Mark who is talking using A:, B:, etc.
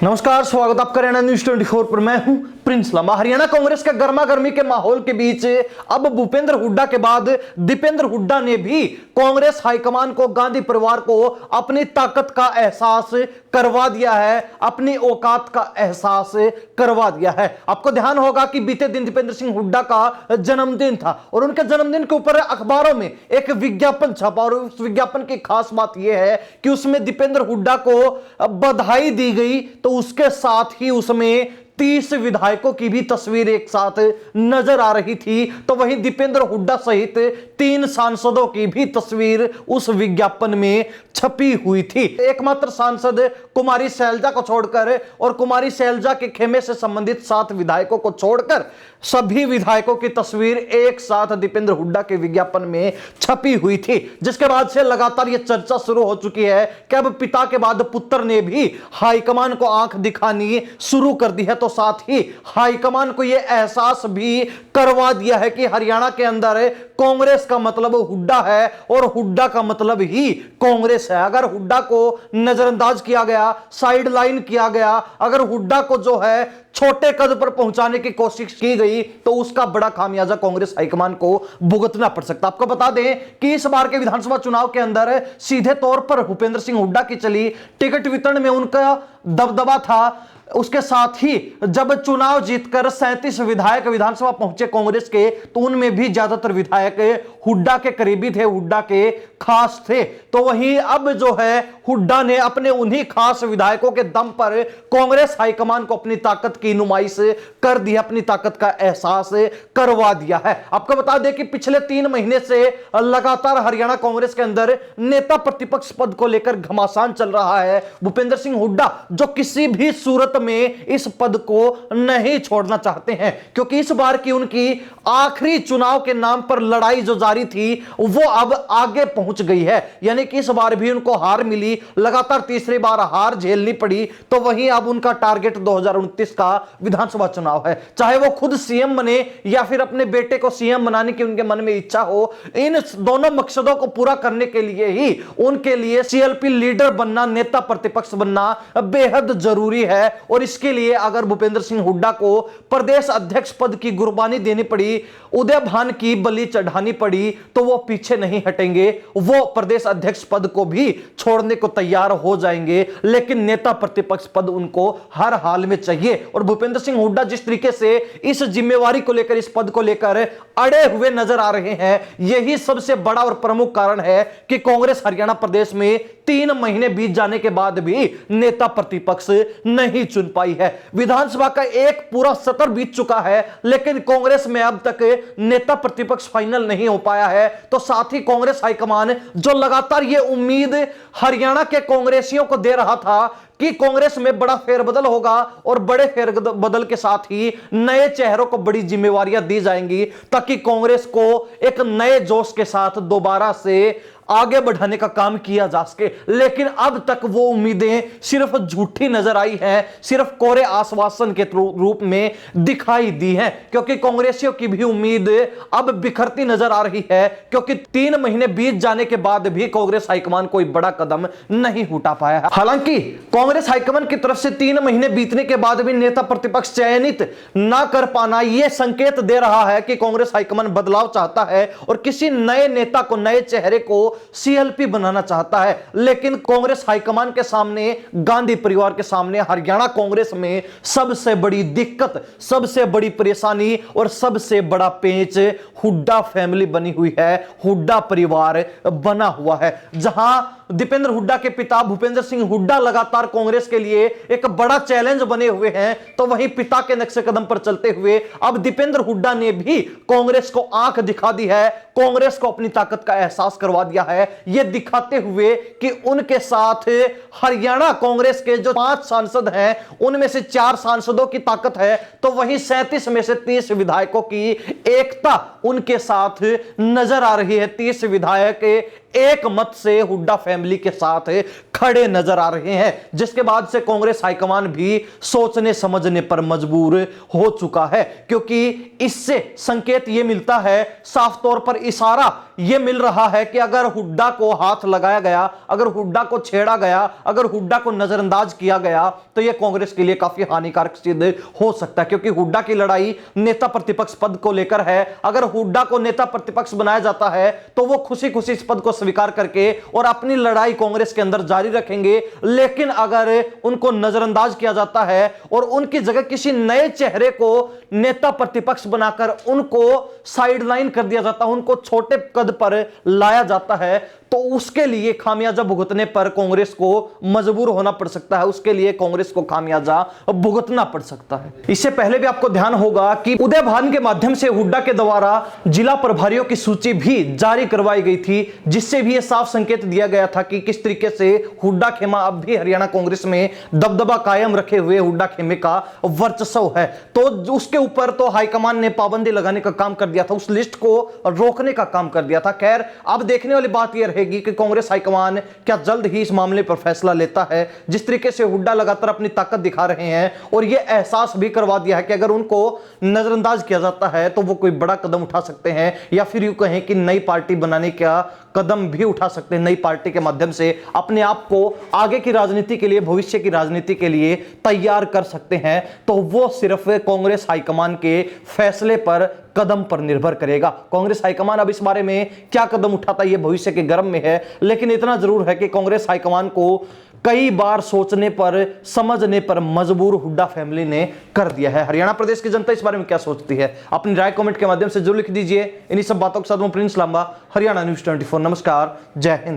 A: नमस्कार, स्वागत आपका हरियाणा न्यूज 24 पर। मैं हूं प्रिंस लांबा। हरियाणा कांग्रेस के गर्मा गर्मी के माहौल के बीच अब भूपेंद्र हुड्डा के बाद दीपेंद्र हुड्डा ने भी कांग्रेस हाईकमान को, गांधी परिवार को अपनी ताकत का एहसास करवा दिया है, अपनी औकात का एहसास करवा दिया है। आपको ध्यान होगा कि बीते दिन दीपेंद्र सिंह हुड्डा का जन्मदिन था और उनके जन्मदिन के ऊपर अखबारों में एक विज्ञापन छपा और उस विज्ञापन की खास बात यह है कि उसमें दीपेंद्र हुड्डा को बधाई दी गई, तो उसके साथ ही उसमें 30 विधायकों की भी तस्वीर एक साथ नजर आ रही थी। तो वहीं दीपेंद्र हुड्डा सहित 3 सांसदों की भी तस्वीर उस विज्ञापन में छपी हुई थी। एकमात्र सांसद कुमारी शैलजा को छोड़कर और कुमारी शैलजा के खेमे से संबंधित 7 विधायकों को छोड़कर सभी विधायकों की तस्वीर एक साथ दीपेंद्र हुड्डा के विज्ञापन में छपी हुई थी, जिसके बाद से लगातार यह चर्चा शुरू हो चुकी है कि अब पिता के बाद पुत्र ने भी हाईकमान को आंख दिखानी शुरू कर दी है। तो साथ ही हाईकमान को यह एहसास भी करवा दिया है कि हरियाणा के अंदर कांग्रेस का मतलब हुड्डा है और हुड्डा का मतलब ही कांग्रेस है। अगर हुड्डा को नजरअंदाज किया गया, साइड लाइन किया गया, अगर हुड्डा को जो है छोटे कद पर पहुंचाने की कोशिश की गई, तो उसका बड़ा खामियाजा कांग्रेस हाईकमान को भुगतना पड़ सकता। आपको बता दें कि इस बार के विधानसभा चुनाव के अंदर सीधे तौर पर भूपेंद्र सिंह हुड्डा की चली, टिकट वितरण में उनका दबदबा था। उसके साथ ही जब चुनाव जीतकर 37 विधायक विधानसभा पहुंचे कांग्रेस के, तो उनमें भी ज्यादातर विधायक हुड्डा के करीबी थे, हुड्डा के खास थे। तो वहीं अब जो है हुड्डा ने अपने उन्हीं खास विधायकों के दम पर कांग्रेस हाईकमान को अपनी ताकत की नुमाइश कर दी, अपनी ताकत का एहसास करवा दिया है। आपको बता दें कि पिछले 3 महीने से लगातार हरियाणा कांग्रेस के अंदर नेता प्रतिपक्ष पद को लेकर घमासान चल रहा है। भूपेंद्र सिंह हुड्डा जो किसी भी सूरत में इस पद को नहीं छोड़ना चाहते हैं, क्योंकि इस बार की उनकी आखिरी चुनाव के नाम पर लड़ाई जो जारी थी वो अब आगे पहुंच गई है। यानी कि इस बार भी उनको हार मिली, लगातार तीसरी बार हार झेलनी पड़ी। तो वहीं अब उनका टारगेट 2029 का विधानसभा चुनाव है। चाहे वो खुद सीएम बने या फिर अपने बेटे को सीएम बनाने की उनके मन में इच्छा हो, इन दोनों मकसदों को पूरा करने के लिए ही उनके लिए सीएलपी लीडर बनना, नेता प्रतिपक्ष बनना बेहद जरूरी है। और इसके लिए अगर भूपेंद्र सिंह हुड्डा को प्रदेश अध्यक्ष पद की कुर्बानी देनी पड़ी, उदय भान की बलि चढ़ानी पड़ी, तो वो पीछे नहीं हटेंगे। वो प्रदेश अध्यक्ष पद को भी छोड़ने को तैयार हो जाएंगे, लेकिन नेता प्रतिपक्ष पद उनको हर हाल में चाहिए। और भूपेंद्र सिंह हुड्डा जिस तरीके से इस जिम्मेवारी को लेकर, इस पद को लेकर अड़े हुए नजर आ रहे हैं, यही सबसे बड़ा और प्रमुख कारण है कि कांग्रेस हरियाणा प्रदेश में 3 महीने बीत जाने के बाद भी नेता प्रतिपक्ष नहीं चुन पाई है। विधानसभा का एक पूरा सत्र बीत चुका है, लेकिन कांग्रेस में अब तक नेता प्रतिपक्ष फाइनल नहीं हो पाया है। तो साथ ही कांग्रेस हाईकमान जो लगातार ये उम्मीद हरियाणा के कांग्रेसियों को दे रहा था कि कांग्रेस में बड़ा फेरबदल होगा और बड़े फेरबदल के साथ ही नए चेहरों को बड़ी जिम्मेवारियां दी जाएंगी, ताकि कांग्रेस को एक नए जोश के साथ दोबारा से आगे बढ़ाने का काम किया जा सके। लेकिन अब तक वो उम्मीदें सिर्फ झूठी नजर आई हैं, सिर्फ कोरे आश्वासन के रूप में दिखाई दी हैं, क्योंकि कांग्रेसियों की भी उम्मीद अब बिखरती नजर आ रही है, क्योंकि 3 महीने बीत जाने के बाद भी कांग्रेस हाईकमान कोई बड़ा कदम नहीं उठा पाया है। हालांकि कांग्रेस हाईकमान की तरफ से 3 महीने बीतने के बाद भी नेता प्रतिपक्ष चयनित ना कर पाना यह संकेत दे रहा है कि कांग्रेस हाईकमान बदलाव चाहता है और किसी नए नेता को, नए चेहरे को सीएलपी बनाना चाहता है। लेकिन कांग्रेस हाईकमान के सामने, गांधी परिवार के सामने हरियाणा कांग्रेस में सबसे बड़ी दिक्कत, सबसे बड़ी परेशानी और सबसे बड़ा पेंच हुड्डा फैमिली बनी हुई है, हुड्डा परिवार बना हुआ है। जहां दीपेंद्र हुड्डा के पिता भूपेंद्र सिंह हुड्डा लगातार कांग्रेस के लिए एक बड़ा चैलेंज बने हुए हैं, तो वहीं पिता के नक्शे कदम पर चलते हुए अब दीपेंद्र हुड्डा ने भी कांग्रेस को आंख दिखा दी है, कांग्रेस को अपनी ताकत का एहसास करवा दिया है, यह दिखाते हुए कि उनके साथ हरियाणा कांग्रेस के जो 5 सांसद हैं, उनमें से 4 सांसदों की ताकत है, तो वहीं 37 में से 30 विधायकों की एकता उनके साथ नजर आ रही है। 30 विधायक एक मत से हुड्डा फैमिली के साथ खड़े नजर आ रहे हैं, जिसके बाद से कांग्रेस हाईकमान भी सोचने समझने पर मजबूर हो चुका है, क्योंकि इससे संकेत यह मिलता है, साफ तौर पर इशारा यह मिल रहा है कि अगर हुड्डा को हाथ लगाया गया, अगर हुड्डा को छेड़ा गया, अगर हुड्डा को नजरअंदाज किया गया तो यह कांग्रेस के लिए काफी हानिकारक सिद्ध हो सकता है, क्योंकि हुड्डा की लड़ाई नेता प्रतिपक्ष पद को लेकर है। अगर हुड्डा को नेता प्रतिपक्ष बनाया जाता है तो वो खुशी खुशी इस पद को स्वीकार करके और अपनी लड़ाई कांग्रेस के अंदर जारी रखेंगे, लेकिन अगर उनको नजरअंदाज किया जाता है और उनकी जगह किसी नए चेहरे को नेता प्रतिपक्ष बनाकर उनको साइडलाइन कर दिया जाता है, उनको छोटे कद पर लाया जाता है, तो उसके लिए खामियाजा भुगतने पर कांग्रेस को मजबूर होना पड़ सकता है, उसके लिए कांग्रेस को खामियाजा भुगतना पड़ सकता है। इससे पहले भी आपको ध्यान होगा कि उदय भान के माध्यम से हुड्डा के द्वारा जिला प्रभारियों की सूची भी जारी करवाई गई थी, जिससे भी यह साफ संकेत दिया गया था कि किस तरीके से हुड्डा खेमा अब भी हरियाणा कांग्रेस में दबदबा कायम रखे हुए हुड्डा खेमे का वर्चस्व है। तो उसके ऊपर तो हाईकमान ने पाबंदी लगाने का काम कर दिया था, उस लिस्ट को रोकने का काम कर दिया था। खैर, अब देखने वाली बात यह रहेगी कि कांग्रेस हाईकमान क्या जल्द ही इस मामले पर फैसला लेता है। जिस तरीके से हुड्डा लगातार अपनी ताकत दिखा रहे हैं और यह एहसास भी करवा दिया है कि अगर उनको नजरअंदाज किया जाता है तो वो कोई बड़ा कदम उठा सकते हैं, या फिर यूं कहें कि नई पार्टी बनाने का कदम भी उठा सकते हैं, नई पार्टी के माध्यम से अपने आप को आगे की राजनीति के लिए, भविष्य की राजनीति के लिए तैयार कर सकते हैं। तो वो सिर्फ कांग्रेस हाईकमान के फैसले पर, कदम पर निर्भर करेगा। कांग्रेस हाईकमान अब इस बारे में क्या कदम उठाता है, ये भविष्य के गर्म में है, लेकिन इतना जरूर है कि कांग्रेस हाईकमान को कई बार सोचने पर, समझने पर मजबूर हुड्डा फैमिली ने कर दिया है। हरियाणा प्रदेश की जनता इस बारे में क्या सोचती है, अपनी राय कमेंट के माध्यम से जरूर लिख दीजिए। इन्हीं सब बातों के साथ मैं प्रिंस लांबा, हरियाणा न्यूज़ 24। नमस्कार, जय हिंद।